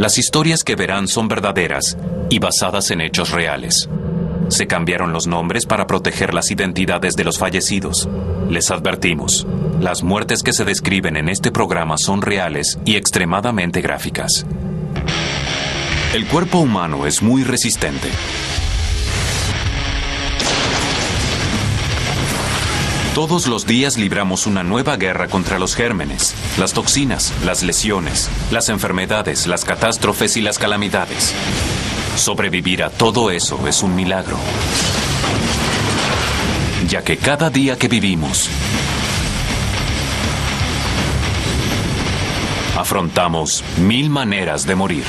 Las historias que verán son verdaderas y basadas en hechos reales. Se cambiaron los nombres para proteger las identidades de los fallecidos. Les advertimos, las muertes que se describen en este programa son reales y extremadamente gráficas. El cuerpo humano es muy resistente. Todos los días libramos una nueva guerra contra los gérmenes, las toxinas, las lesiones, las enfermedades, las catástrofes y las calamidades. Sobrevivir a todo eso es un milagro, ya que cada día que vivimos, afrontamos 1000 maneras de morir.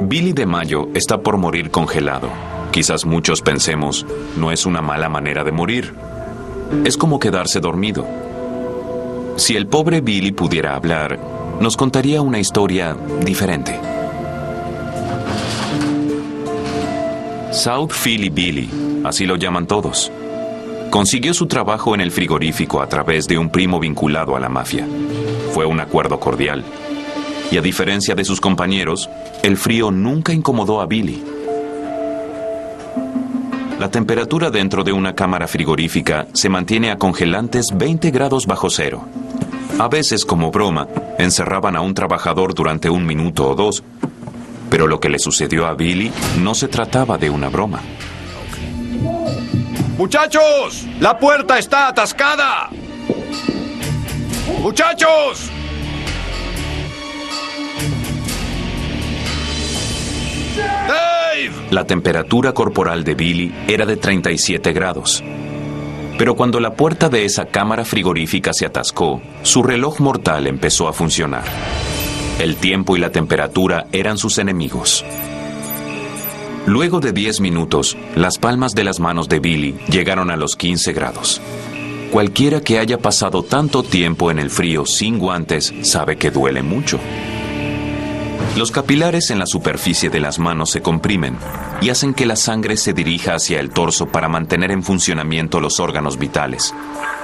Billy DeMaio está por morir congelado. Quizás muchos pensemos, no es una mala manera de morir. Es como quedarse dormido. Si el pobre Billy pudiera hablar, nos contaría una historia diferente. South Philly Billy, así lo llaman todos. Consiguió su trabajo en el frigorífico a través de un primo vinculado a la mafia. Fue un acuerdo cordial. Y a diferencia de sus compañeros, el frío nunca incomodó a Billy. La temperatura dentro de una cámara frigorífica se mantiene a congelantes 20 grados bajo cero. A veces, como broma, encerraban a un trabajador durante 1 minuto o 2, pero lo que le sucedió a Billy no se trataba de una broma. ¡Muchachos! ¡La puerta está atascada! ¡Muchachos! ¡Dave! La temperatura corporal de Billy era de 37 grados. Pero cuando la puerta de esa cámara frigorífica se atascó, su reloj mortal empezó a funcionar. El tiempo y la temperatura eran sus enemigos. Luego de 10 minutos, las palmas de las manos de Billy llegaron a los 15 grados. Cualquiera que haya pasado tanto tiempo en el frío sin guantes sabe que duele mucho. Los capilares en la superficie de las manos se comprimen y hacen que la sangre se dirija hacia el torso para mantener en funcionamiento los órganos vitales.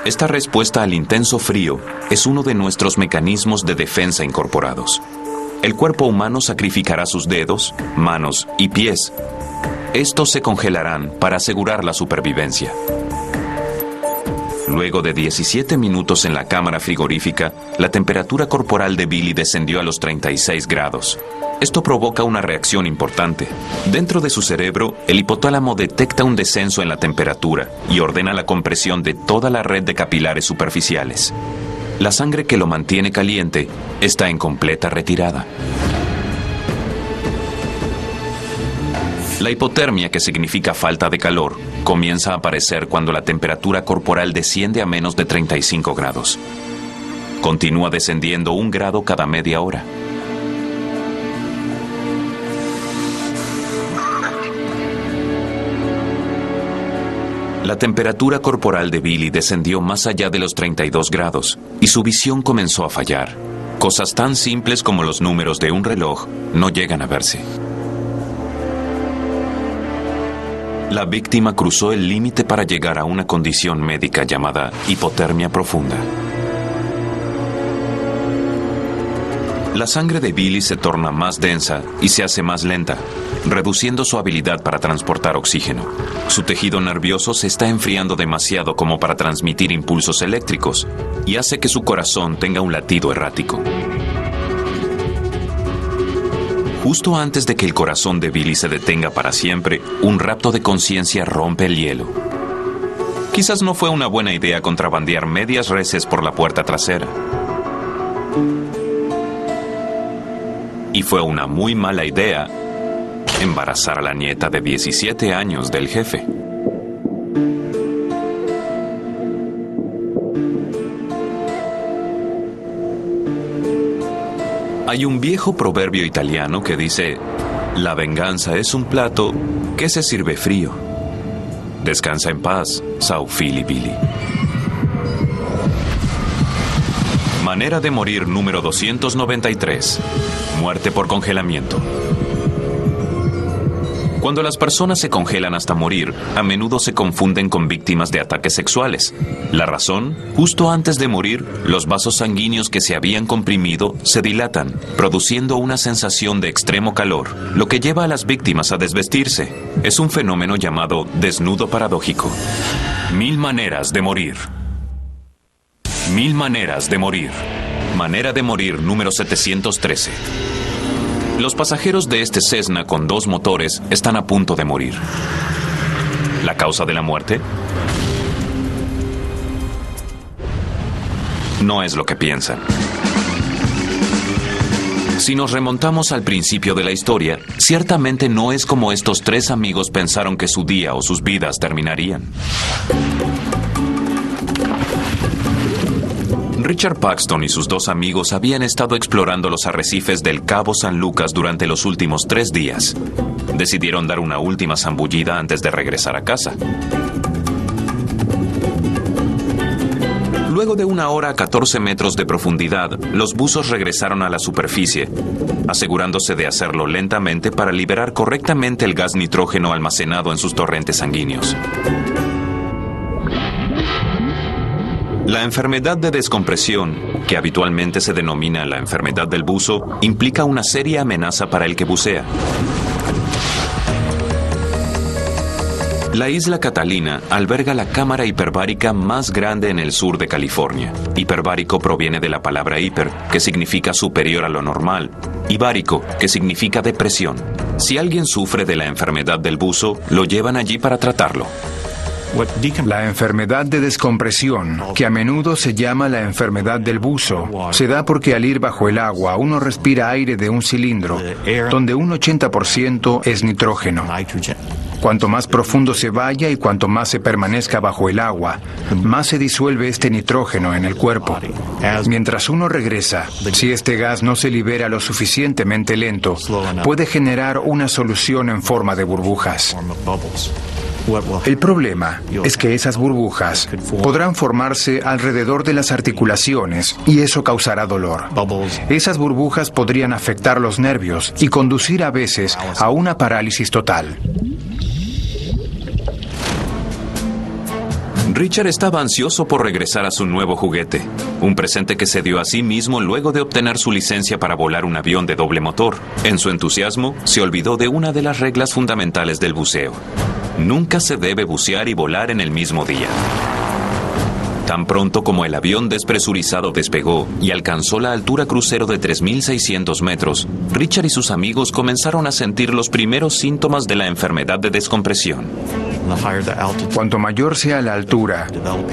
Esta respuesta al intenso frío es uno de nuestros mecanismos de defensa incorporados. El cuerpo humano sacrificará sus dedos, manos y pies. Estos se congelarán para asegurar la supervivencia. Luego de 17 minutos en la cámara frigorífica, la temperatura corporal de Billy descendió a los 36 grados. Esto provoca una reacción importante. Dentro de su cerebro, el hipotálamo detecta un descenso en la temperatura y ordena la compresión de toda la red de capilares superficiales. La sangre que lo mantiene caliente está en completa retirada. La hipotermia, que significa falta de calor, comienza a aparecer cuando la temperatura corporal desciende a menos de 35 grados. Continúa descendiendo 1 grado cada media hora. La temperatura corporal de Billy descendió más allá de los 32 grados y su visión comenzó a fallar. Cosas tan simples como los números de un reloj no llegan a verse. La víctima cruzó el límite para llegar a una condición médica llamada hipotermia profunda. La sangre de Billy se torna más densa y se hace más lenta, reduciendo su habilidad para transportar oxígeno. Su tejido nervioso se está enfriando demasiado como para transmitir impulsos eléctricos y hace que su corazón tenga un latido errático. Justo antes de que el corazón de Billy se detenga para siempre, un rapto de conciencia rompe el hielo. Quizás no fue una buena idea contrabandear medias reses por la puerta trasera. Y fue una muy mala idea embarazar a la nieta de 17 años del jefe. Hay un viejo proverbio italiano que dice: la venganza es un plato que se sirve frío. Descansa en paz, South Philly Billy. Manera de morir número 293. Muerte por congelamiento. Cuando las personas se congelan hasta morir, a menudo se confunden con víctimas de ataques sexuales. La razón, justo antes de morir, los vasos sanguíneos que se habían comprimido se dilatan, produciendo una sensación de extremo calor, lo que lleva a las víctimas a desvestirse. Es un fenómeno llamado desnudo paradójico. 1000 maneras de morir. 1000 maneras de morir. Manera de morir número 713. Los pasajeros de este Cessna con 2 motores están a punto de morir. ¿La causa de la muerte? No es lo que piensan. Si nos remontamos al principio de la historia, ciertamente no es como estos 3 amigos pensaron que su día o sus vidas terminarían. Richard Paxton y sus 2 amigos habían estado explorando los arrecifes del Cabo San Lucas durante los últimos 3 días. Decidieron dar una última zambullida antes de regresar a casa. Luego de 1 hora a 14 metros de profundidad, los buzos regresaron a la superficie, asegurándose de hacerlo lentamente para liberar correctamente el gas nitrógeno almacenado en sus torrentes sanguíneos. La enfermedad de descompresión, que habitualmente se denomina la enfermedad del buzo, implica una seria amenaza para el que bucea. La isla Catalina alberga la cámara hiperbárica más grande en el sur de California. Hiperbárico proviene de la palabra hiper, que significa superior a lo normal, y bárico, que significa depresión. Si alguien sufre de la enfermedad del buzo, lo llevan allí para tratarlo. La enfermedad de descompresión, que a menudo se llama la enfermedad del buzo, se da porque al ir bajo el agua uno respira aire de un cilindro, donde un 80% es nitrógeno. Cuanto más profundo se vaya y cuanto más se permanezca bajo el agua, más se disuelve este nitrógeno en el cuerpo. Mientras uno regresa, si este gas no se libera lo suficientemente lento, puede generar una solución en forma de burbujas. El problema es que esas burbujas podrán formarse alrededor de las articulaciones y eso causará dolor. Esas burbujas podrían afectar los nervios y conducir a veces a una parálisis total. Richard estaba ansioso por regresar a su nuevo juguete, un presente que se dio a sí mismo luego de obtener su licencia para volar un avión de doble motor. En su entusiasmo, se olvidó de una de las reglas fundamentales del buceo. Nunca se debe bucear y volar en el mismo día. Tan pronto como el avión despresurizado despegó y alcanzó la altura crucero de 3.600 metros, Richard y sus amigos comenzaron a sentir los primeros síntomas de la enfermedad de descompresión. Cuanto mayor sea la altura,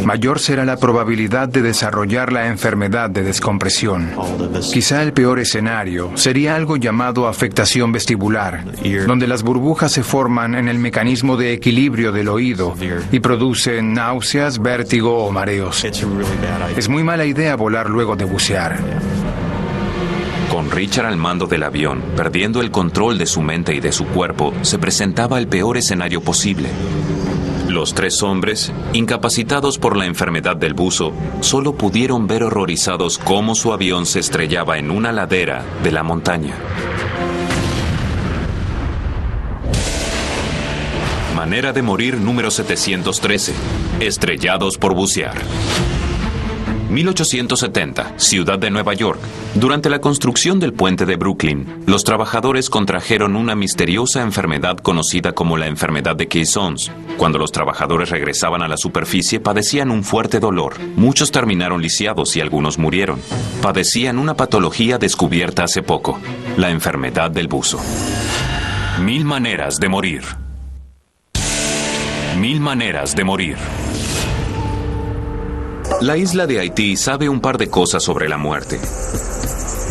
mayor será la probabilidad de desarrollar la enfermedad de descompresión. Quizá el peor escenario sería algo llamado afectación vestibular, donde las burbujas se forman en el mecanismo de equilibrio del oído y producen náuseas, vértigo o mareos. Es muy mala idea volar luego de bucear. Con Richard al mando del avión, perdiendo el control de su mente y de su cuerpo, se presentaba el peor escenario posible. Los 3 hombres, incapacitados por la enfermedad del buzo, solo pudieron ver horrorizados cómo su avión se estrellaba en una ladera de la montaña. Manera de morir número 713. Estrellados por bucear. 1870, Ciudad de Nueva York. Durante la construcción del puente de Brooklyn, los trabajadores contrajeron una misteriosa enfermedad conocida como la enfermedad de Caissons. Cuando los trabajadores regresaban a la superficie, padecían un fuerte dolor. Muchos terminaron lisiados y algunos murieron. Padecían una patología descubierta hace poco, la enfermedad del buzo. 1000 maneras de morir. 1000 maneras de morir. La isla de Haití sabe un par de cosas sobre la muerte.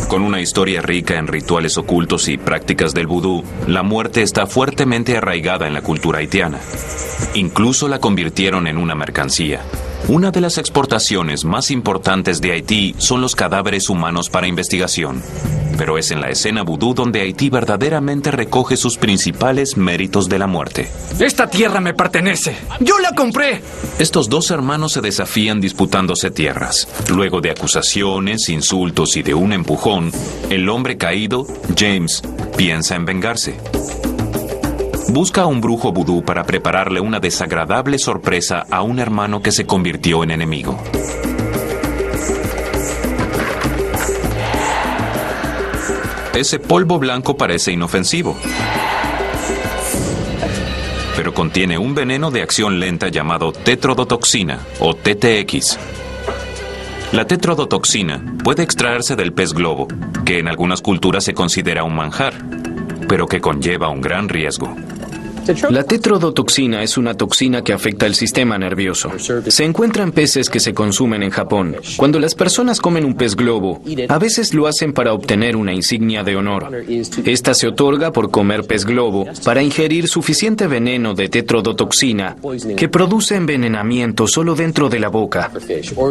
Con una historia rica en rituales ocultos y prácticas del vudú, la muerte está fuertemente arraigada en la cultura haitiana. Incluso la convirtieron en una mercancía. Una de las exportaciones más importantes de Haití son los cadáveres humanos para investigación. Pero es en la escena vudú donde Haití verdaderamente recoge sus principales méritos de la muerte. ¡Esta tierra me pertenece! ¡Yo la compré! Estos 2 hermanos se desafían disputándose tierras. Luego de acusaciones, insultos y de un empujón, el hombre caído, James, piensa en vengarse. busca a un brujo vudú para prepararle una desagradable sorpresa a un hermano que se convirtió en enemigo. Ese polvo blanco parece inofensivo, pero contiene un veneno de acción lenta llamado tetrodotoxina o TTX. La tetrodotoxina puede extraerse del pez globo, que en algunas culturas se considera un manjar, pero que conlleva un gran riesgo. La tetrodotoxina es una toxina que afecta el sistema nervioso. Se encuentra en peces que se consumen en Japón. Cuando las personas comen un pez globo, a veces lo hacen para obtener una insignia de honor. Esta se otorga por comer pez globo para ingerir suficiente veneno de tetrodotoxina que produce envenenamiento solo dentro de la boca.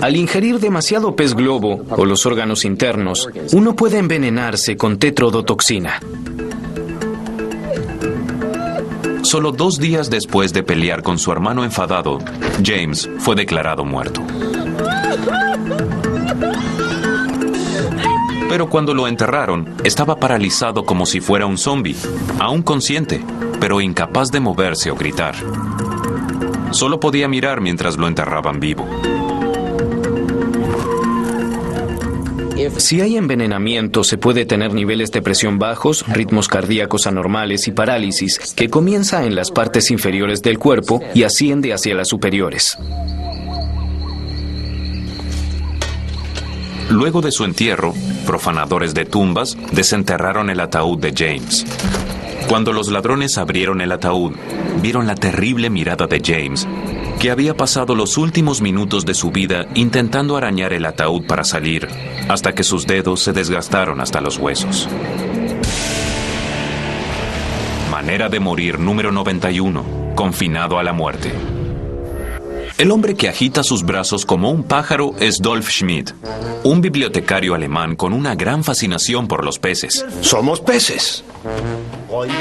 Al ingerir demasiado pez globo o los órganos internos, uno puede envenenarse con tetrodotoxina. Solo 2 días después de pelear con su hermano enfadado, James fue declarado muerto. Pero cuando lo enterraron, estaba paralizado como si fuera un zombie, aún consciente, pero incapaz de moverse o gritar. Solo podía mirar mientras lo enterraban vivo. Si hay envenenamiento, se puede tener niveles de presión bajos, ritmos cardíacos anormales y parálisis, que comienza en las partes inferiores del cuerpo y asciende hacia las superiores. Luego de su entierro, profanadores de tumbas desenterraron el ataúd de James. Cuando los ladrones abrieron el ataúd, vieron la terrible mirada de James, que había pasado los últimos minutos de su vida intentando arañar el ataúd para salir, hasta que sus dedos se desgastaron hasta los huesos. Manera de morir número 91, confinado a la muerte. El hombre que agita sus brazos como un pájaro es Dolph Schmidt, un bibliotecario alemán con una gran fascinación por los peces. Somos peces.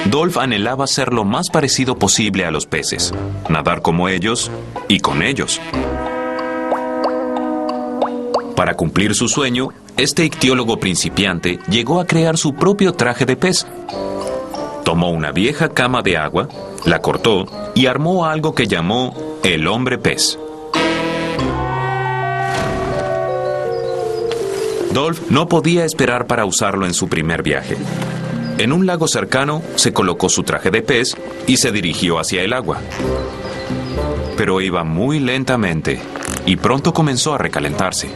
Dolph anhelaba ser lo más parecido posible a los peces, nadar como ellos y con ellos. Para cumplir su sueño, este ictiólogo principiante llegó a crear su propio traje de pez. Tomó una vieja cama de agua, la cortó y armó algo que llamó el hombre pez. Dolph no podía esperar para usarlo en su primer viaje. En un lago cercano, se colocó su traje de pez y se dirigió hacia el agua. Pero iba muy lentamente y pronto comenzó a recalentarse.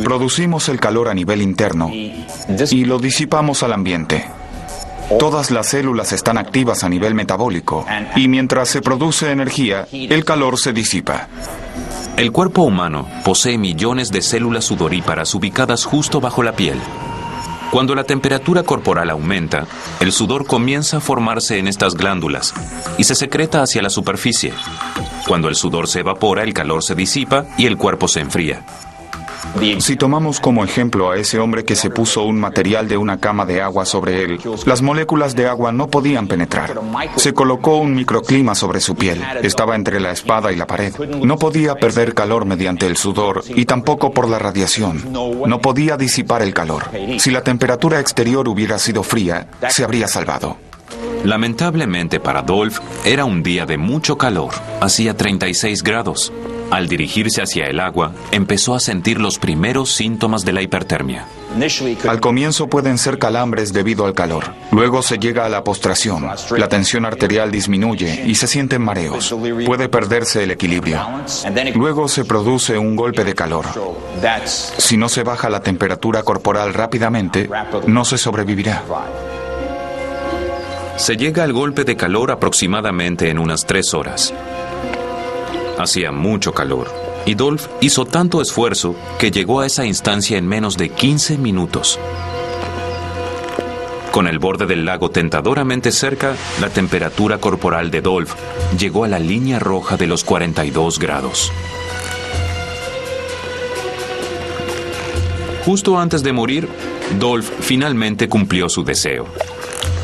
Producimos el calor a nivel interno y lo disipamos al ambiente. Todas las células están activas a nivel metabólico y mientras se produce energía, el calor se disipa. El cuerpo humano posee millones de células sudoríparas ubicadas justo bajo la piel. Cuando la temperatura corporal aumenta, el sudor comienza a formarse en estas glándulas y se secreta hacia la superficie. Cuando el sudor se evapora, el calor se disipa y el cuerpo se enfría. Si tomamos como ejemplo a ese hombre que se puso un material de una cama de agua sobre él, las moléculas de agua no podían penetrar. Se colocó un microclima sobre su piel. Estaba entre la espada y la pared. No podía perder calor mediante el sudor y tampoco por la radiación. No podía disipar el calor. Si la temperatura exterior hubiera sido fría, se habría salvado. Lamentablemente para Dolph, era un día de mucho calor. Hacía 36 grados. Al dirigirse hacia el agua, empezó a sentir los primeros síntomas de la hipertermia. Al comienzo pueden ser calambres debido al calor. Luego se llega a la postración. La tensión arterial disminuye y se sienten mareos. Puede perderse el equilibrio. Luego se produce un golpe de calor. Si no se baja la temperatura corporal rápidamente, no se sobrevivirá. Se llega al golpe de calor aproximadamente en unas 3 horas. Hacía mucho calor, y Dolph hizo tanto esfuerzo que llegó a esa instancia en menos de 15 minutos. Con el borde del lago tentadoramente cerca, la temperatura corporal de Dolph llegó a la línea roja de los 42 grados. Justo antes de morir, Dolph finalmente cumplió su deseo.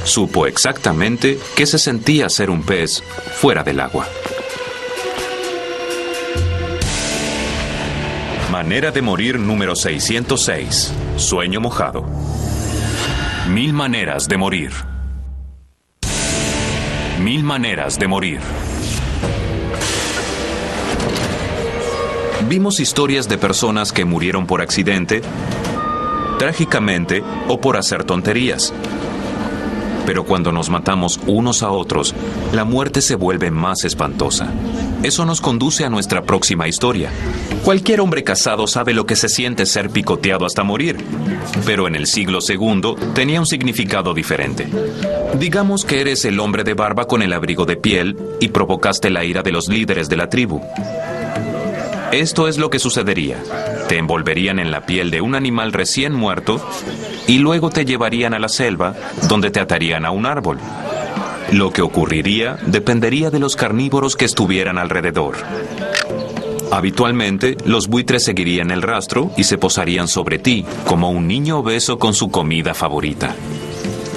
Supo exactamente qué se sentía ser un pez fuera del agua. Manera de morir número 606. Sueño mojado. Mil maneras de morir. Mil maneras de morir. Vimos historias de personas que murieron por accidente, trágicamente o por hacer tonterías. Pero cuando nos matamos unos a otros, la muerte se vuelve más espantosa. Eso nos conduce a nuestra próxima historia. Cualquier hombre casado sabe lo que se siente ser picoteado hasta morir. Pero en el siglo II tenía un significado diferente. Digamos que eres el hombre de barba con el abrigo de piel y provocaste la ira de los líderes de la tribu. Esto es lo que sucedería. Te envolverían en la piel de un animal recién muerto y luego te llevarían a la selva, donde te atarían a un árbol. Lo que ocurriría dependería de los carnívoros que estuvieran alrededor. Habitualmente, los buitres seguirían el rastro y se posarían sobre ti, como un niño obeso con su comida favorita.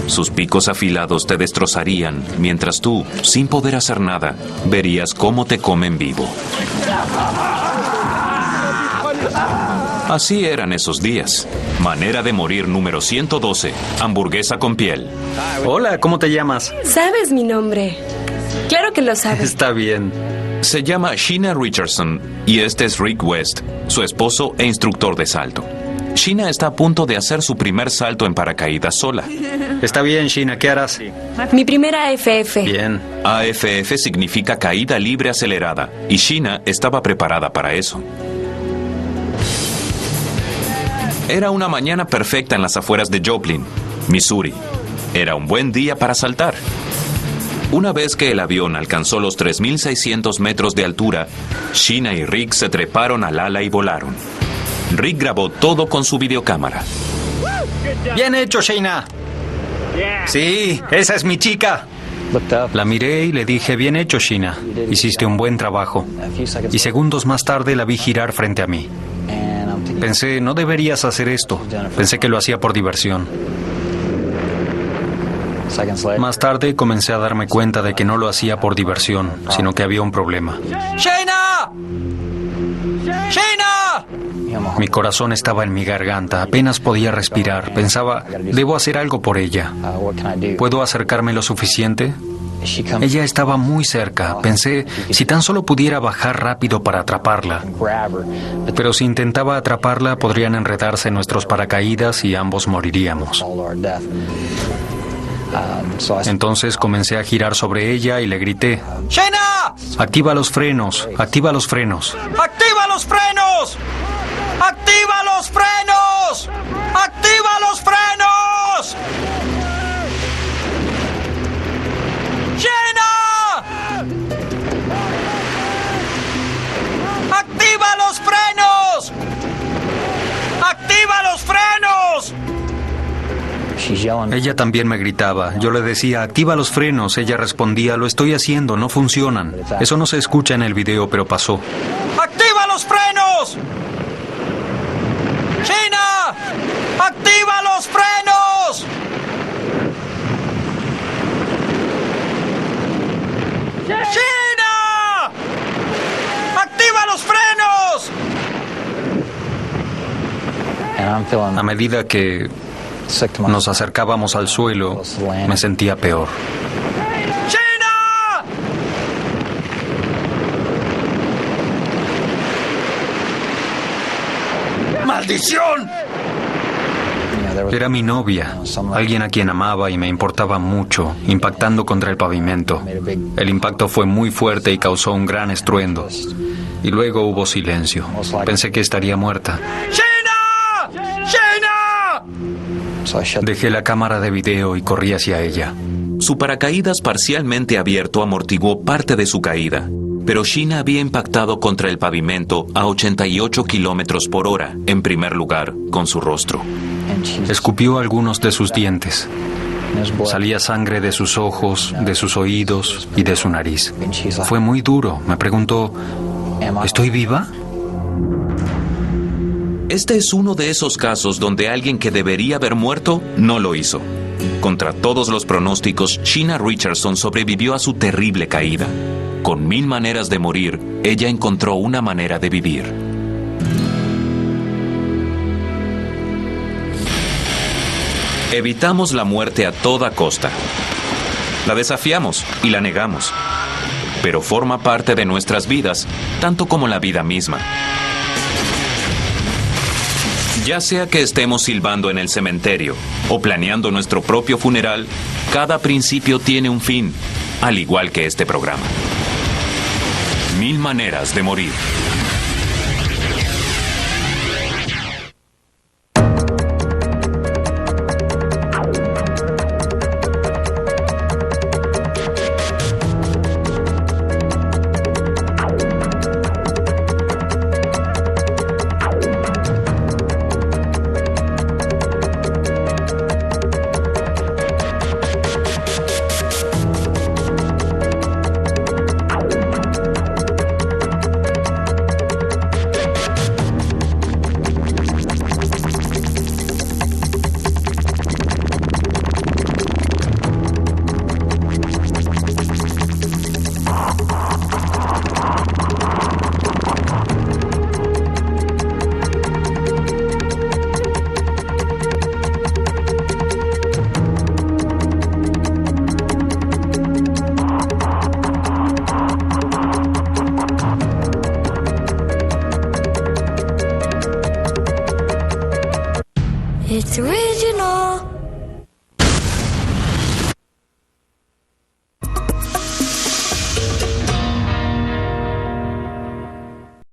Sus picos afilados te destrozarían, mientras tú, sin poder hacer nada, verías cómo te comen vivo. Así eran esos días. Manera de morir número 112. Hamburguesa con piel. Hola, ¿cómo te llamas? ¿Sabes mi nombre? Claro que lo sabes. Está bien. Se llama Sheena Richardson y este es Rick West, su esposo e instructor de salto. Sheena está a punto de hacer su primer salto en paracaídas sola. Está bien, Sheena, ¿qué harás? Mi primera AFF. Bien. AFF significa caída libre acelerada y Sheena estaba preparada para eso. Era una mañana perfecta en las afueras de Joplin, Missouri. Era un buen día para saltar. Una vez que el avión alcanzó los 3.600 metros de altura, Sheena y Rick se treparon al ala y volaron. Rick grabó todo con su videocámara. Bien hecho, Sheena. Sí, esa es mi chica. La miré y le dije, bien hecho, Sheena. Hiciste un buen trabajo. Y segundos más tarde la vi girar frente a mí. Pensé, no deberías hacer esto. Pensé que lo hacía por diversión. Más tarde comencé a darme cuenta de que no lo hacía por diversión, sino que había un problema. ¡Sheena! ¡Sheena! Mi corazón estaba en mi garganta, apenas podía respirar. Pensaba, debo hacer algo por ella. ¿Puedo acercarme lo suficiente? Ella estaba muy cerca. Pensé, si tan solo pudiera bajar rápido para atraparla. Pero si intentaba atraparla, podrían enredarse en nuestros paracaídas y ambos moriríamos. Entonces comencé a girar sobre ella y le grité, ¡Sheena! ¡Activa los frenos! ¡Activa los frenos! ¡Activa los frenos! ¡Activa los frenos! ¡Activa los frenos! ¡Sheena! ¡Activa los frenos! ¡Activa los frenos! Ella también me gritaba. Yo le decía, activa los frenos. Ella respondía, lo estoy haciendo, no funcionan. Eso no se escucha en el video, pero pasó. ¡Activa los frenos! ¡Sheena! ¡Activa los frenos! ¡Sheena! ¡Activa los frenos! A medida que nos acercábamos al suelo, me sentía peor. ¡Sheena! ¡Maldición! Era mi novia, alguien a quien amaba y me importaba mucho, impactando contra el pavimento. El impacto fue muy fuerte y causó un gran estruendo. Y luego hubo silencio. Pensé que estaría muerta. ¡Sheena! ¡Sheena! Dejé la cámara de video y corrí hacia ella. Su paracaídas parcialmente abierto amortiguó parte de su caída, pero Sheena había impactado contra el pavimento a 88 kilómetros por hora, en primer lugar, con su rostro. Escupió algunos de sus dientes. Salía sangre de sus ojos, de sus oídos y de su nariz. Fue muy duro. Me preguntó, ¿estoy viva? Este es uno de esos casos donde alguien que debería haber muerto no lo hizo. Contra todos los pronósticos, Sheena Richardson sobrevivió a su terrible caída. Con 1000 maneras de morir, ella encontró una manera de vivir. Evitamos la muerte a toda costa. La desafiamos y la negamos, pero forma parte de nuestras vidas, tanto como la vida misma. Ya sea que estemos silbando en el cementerio o planeando nuestro propio funeral, cada principio tiene un fin, al igual que este programa. 1000 maneras de morir. It's risen.